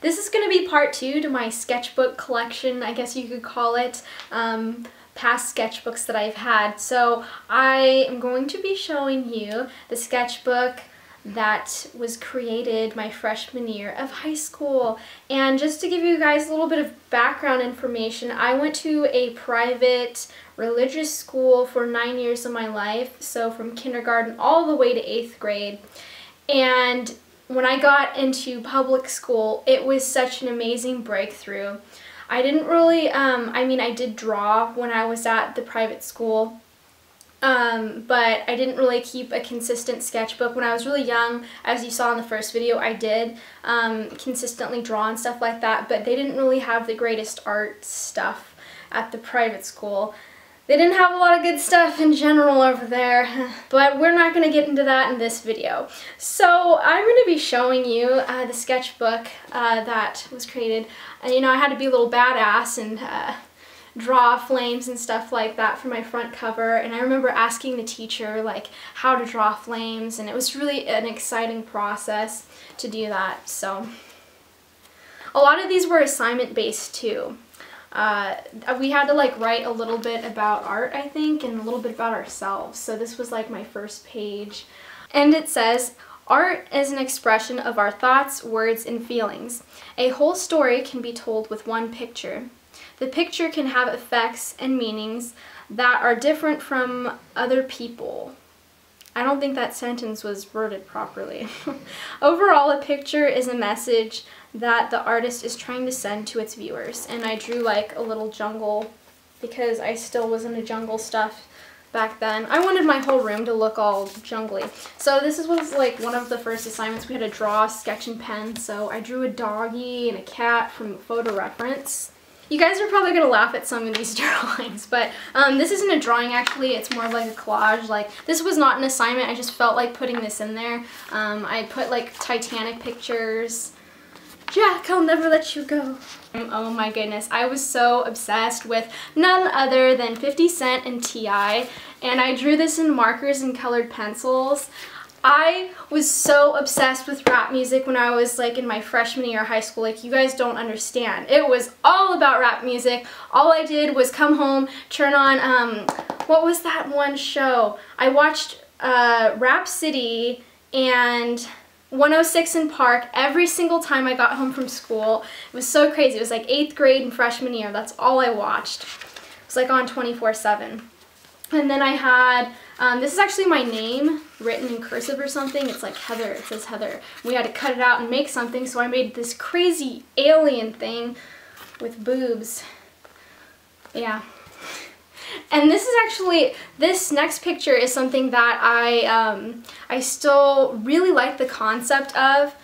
This is going to be part 2 to my sketchbook collection, I guess you could call it, past sketchbooks that I've had. So I am going to be showing you the sketchbook that was created my freshman year of high school. And just to give you guys a little bit of background information, I went to a private religious school for 9 years of my life, so from kindergarten all the way to 8th grade. And when I got into public school, it was such an amazing breakthrough. I didn't really, I did draw when I was at the private school, but I didn't really keep a consistent sketchbook. When I was really young, as you saw in the first video, I did consistently draw and stuff like that, but they didn't really have the greatest art stuff at the private school. They didn't have a lot of good stuff in general over there, but we're not going to get into that in this video. So I'm going to be showing you the sketchbook that was created. And you know, I had to be a little badass and draw flames and stuff like that for my front cover. And I remember asking the teacher like how to draw flames, and it was really an exciting process to do that. So a lot of these were assignment based too. We had to like write a little bit about art, I think, and a little bit about ourselves. So this was like my first page. And it says, "Art is an expression of our thoughts, words, and feelings. A whole story can be told with one picture. The picture can have effects and meanings that are different from other people." I don't think that sentence was worded properly. "Overall, a picture is a message that the artist is trying to send to its viewers." And I drew like a little jungle because I still was into jungle stuff back then. I wanted my whole room to look all jungly. So this was like one of the first assignments. We had to draw a sketch and pen. So I drew a doggy and a cat from photo reference. You guys are probably going to laugh at some of these drawings, but this isn't a drawing actually, it's more of like a collage. Like, this was not an assignment, I just felt like putting this in there. I put like Titanic pictures. "Jack, I'll never let you go." Oh my goodness, I was so obsessed with none other than 50 Cent and T.I., and I drew this in markers and colored pencils. I was so obsessed with rap music when I was like in my freshman year of high school. Like, you guys don't understand. It was all about rap music. All I did was come home, turn on, what was that one show? I watched Rap City and 106 in Park every single time I got home from school. It was so crazy. It was like 8th grade and freshman year. That's all I watched. It was like on 24/7. And then I had, this is actually my name written in cursive or something. It's like Heather, it says Heather. We had to cut it out and make something, so I made this crazy alien thing with boobs. Yeah. And this is actually, this next picture is something that I still really like the concept of.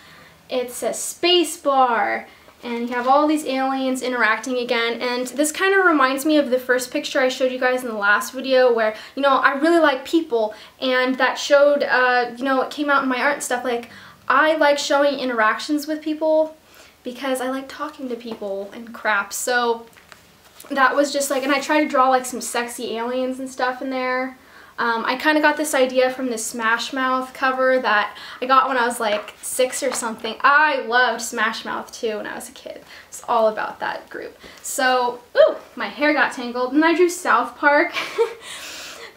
It's a space bar, and you have all these aliens interacting again, and this kind of reminds me of the first picture I showed you guys in the last video where, you know, I really like people, and that showed, you know, it came out in my art and stuff. Like, I like showing interactions with people because I like talking to people and crap. So that was just like, and I tried to draw like some sexy aliens and stuff in there. I kind of got this idea from the Smash Mouth cover that I got when I was like 6 or something. I loved Smash Mouth too when I was a kid. It's all about that group. So, ooh, my hair got tangled. And I drew South Park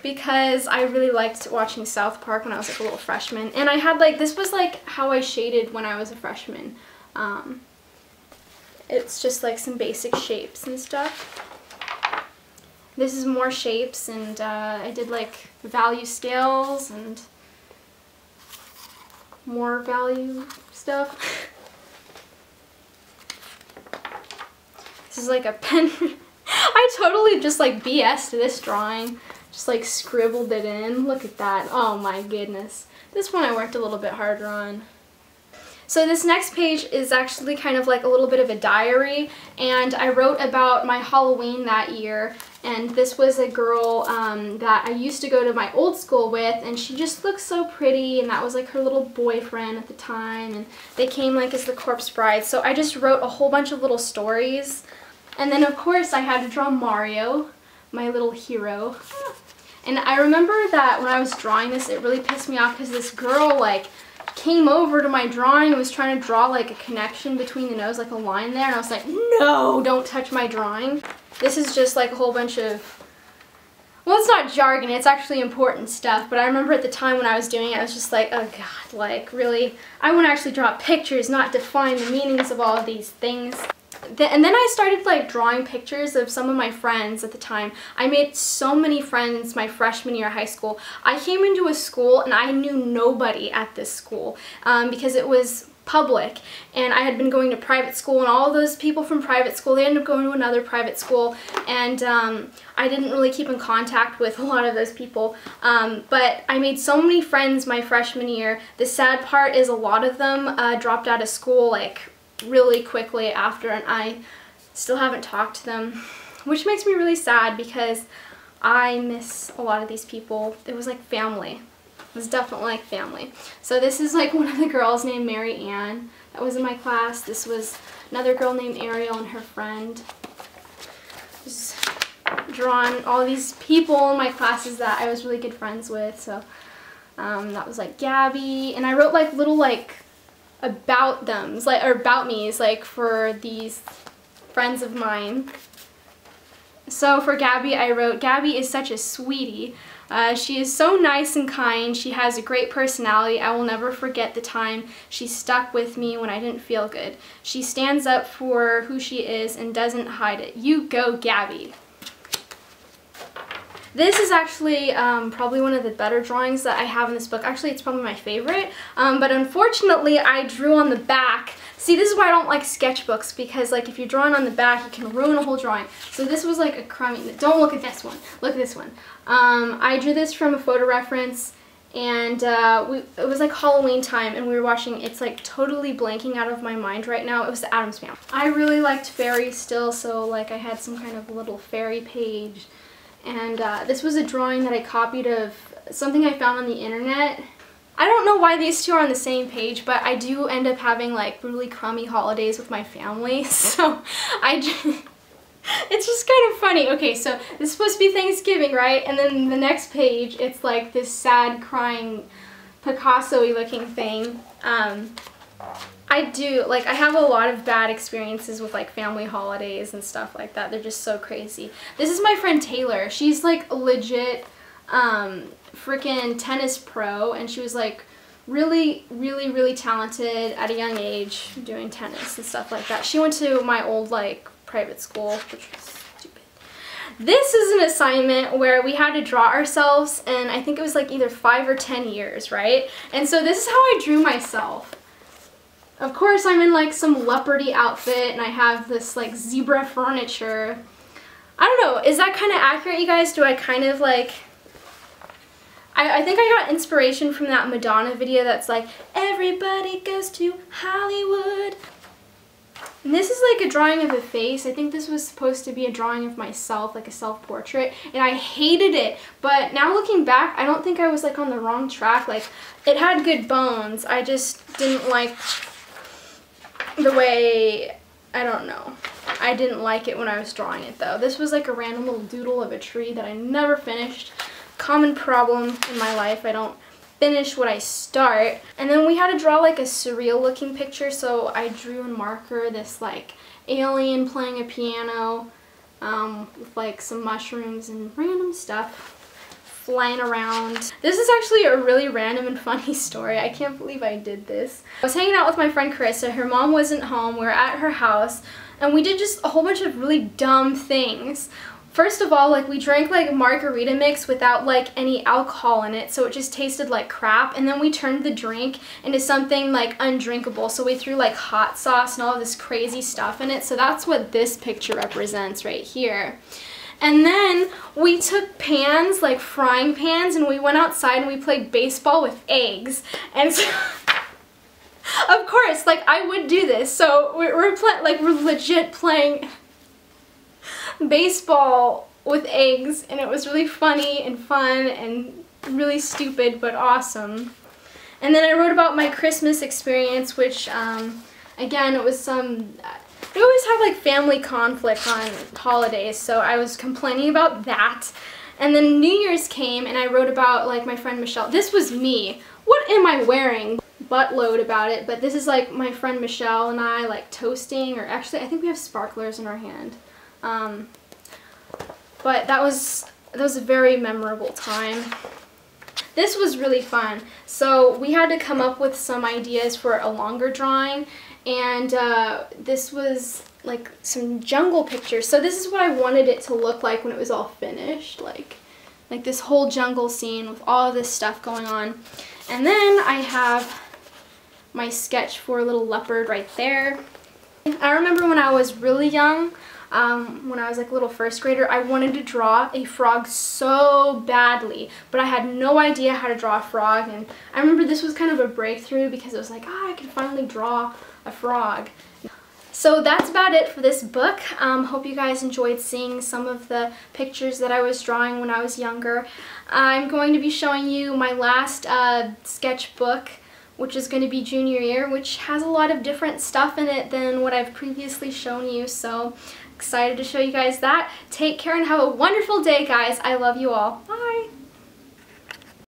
because I really liked watching South Park when I was like a little freshman. And I had like, this was like how I shaded when I was a freshman. It's just like some basic shapes and stuff. This is more shapes, and I did like value scales and more value stuff. This is like a pen. I totally just like BS'd this drawing. Just like scribbled it in. Look at that. Oh my goodness. This one I worked a little bit harder on. So this next page is actually kind of like a little bit of a diary, and I wrote about my Halloween that year. And this was a girl that I used to go to my old school with, and she just looked so pretty, and that was like her little boyfriend at the time, and they came like as the corpse bride. So I just wrote a whole bunch of little stories. And then of course I had to draw Mario, my little hero. And I remember that when I was drawing this, it really pissed me off because this girl like came over to my drawing and was trying to draw like a connection between the nose, like a line there, and I was like, no, don't touch my drawing. This is just like a whole bunch of, well, it's not jargon, it's actually important stuff, but I remember at the time when I was doing it, I was just like, oh god, like really, I want to actually draw pictures, not define the meanings of all of these things. And then I started like drawing pictures of some of my friends at the time. I made so many friends my freshman year of high school. I came into a school and I knew nobody at this school because it was public, and I had been going to private school, and all of those people from private school, they ended up going to another private school, and I didn't really keep in contact with a lot of those people, but I made so many friends my freshman year. The sad part is a lot of them dropped out of school like really quickly after, and I still haven't talked to them, which makes me really sad because I miss a lot of these people. It was like family. It was definitely like family. So this is like one of the girls named Mary Ann that was in my class. This was another girl named Ariel and her friend. Just drawn all these people in my classes that I was really good friends with. So that was like Gabby, and I wrote like little like about thems, like, or about me's, like for these friends of mine. So for Gabby, I wrote, Gabby is such a sweetie. She is so nice and kind. She has a great personality. I will never forget the time she stuck with me when I didn't feel good. She stands up for who she is and doesn't hide it. You go, Gabby. This is actually probably one of the better drawings that I have in this book. Actually, it's probably my favorite, but unfortunately, I drew on the back. See, this is why I don't like sketchbooks, because like if you're drawing on the back, you can ruin a whole drawing. So this was like a crummy, don't look at this one, look at this one. I drew this from a photo reference, and it was like Halloween time, and we were watching, it's like totally blanking out of my mind right now. It was the Addams Family. I really liked fairies still, so like I had some kind of little fairy page. And this was a drawing that I copied of something I found on the internet. I don't know why these two are on the same page, but I do end up having like really crummy holidays with my family, so it's just kind of funny. Okay, so this is supposed to be Thanksgiving, right? And then the next page, it's like this sad, crying, Picasso-y looking thing. I have a lot of bad experiences with like family holidays and stuff like that. They're just so crazy. This is my friend Taylor. She's like a legit freaking tennis pro, and she was like really talented at a young age doing tennis and stuff like that. She went to my old like private school, which was stupid. This is an assignment where we had to draw ourselves, and I think it was like either 5 or 10 years, right? And so this is how I drew myself. Of course, I'm in like some leopardy outfit, and I have this like zebra furniture. I don't know, is that kind of accurate, you guys? Do I kind of like, I think I got inspiration from that Madonna video that's like, everybody goes to Hollywood. And this is like a drawing of a face. I think this was supposed to be a drawing of myself, like a self-portrait, and I hated it. But now looking back, I don't think I was like on the wrong track. Like, it had good bones. I just didn't like the way, I don't know. I didn't like it when I was drawing it though. This was like a random little doodle of a tree that I never finished. Common problem in my life. I don't finish what I start. And then we had to draw like a surreal looking picture, so I drew in marker this like alien playing a piano with like some mushrooms and random stuff flying around. This is actually a really random and funny story. I can't believe I did this. I was hanging out with my friend Carissa. Her mom wasn't home. We were at her house, and we did just a whole bunch of really dumb things. First of all, like we drank like margarita mix without like any alcohol in it, so it just tasted like crap. And then we turned the drink into something like undrinkable, so we threw like hot sauce and all of this crazy stuff in it. So that's what this picture represents right here. And then we took pans, like frying pans, and we went outside and we played baseball with eggs. And so of course, like I would do this. So we're legit playing baseball with eggs, and it was really funny and fun and really stupid but awesome. And then I wrote about my Christmas experience, which again, it was we always have like family conflict on holidays, so I was complaining about that. And then New Year's came, and I wrote about like my friend Michelle. This was me. What am I wearing? buttload about it, but this is like my friend Michelle and I like toasting, or actually I think we have sparklers in our hand. But that was a very memorable time. This was really fun. So we had to come up with some ideas for a longer drawing, and this was like some jungle pictures. So this is what I wanted it to look like when it was all finished, like this whole jungle scene with all of this stuff going on. And then I have my sketch for a little leopard right there. I remember when I was really young, when I was like a little first grader, I wanted to draw a frog so badly, but I had no idea how to draw a frog, and I remember this was kind of a breakthrough because it was like, I can finally draw a frog. So that's about it for this book. Hope you guys enjoyed seeing some of the pictures that I was drawing when I was younger. I'm going to be showing you my last sketchbook, which is going to be junior year, which has a lot of different stuff in it than what I've previously shown you. So excited to show you guys that. Take care and have a wonderful day, guys. I love you all. Bye.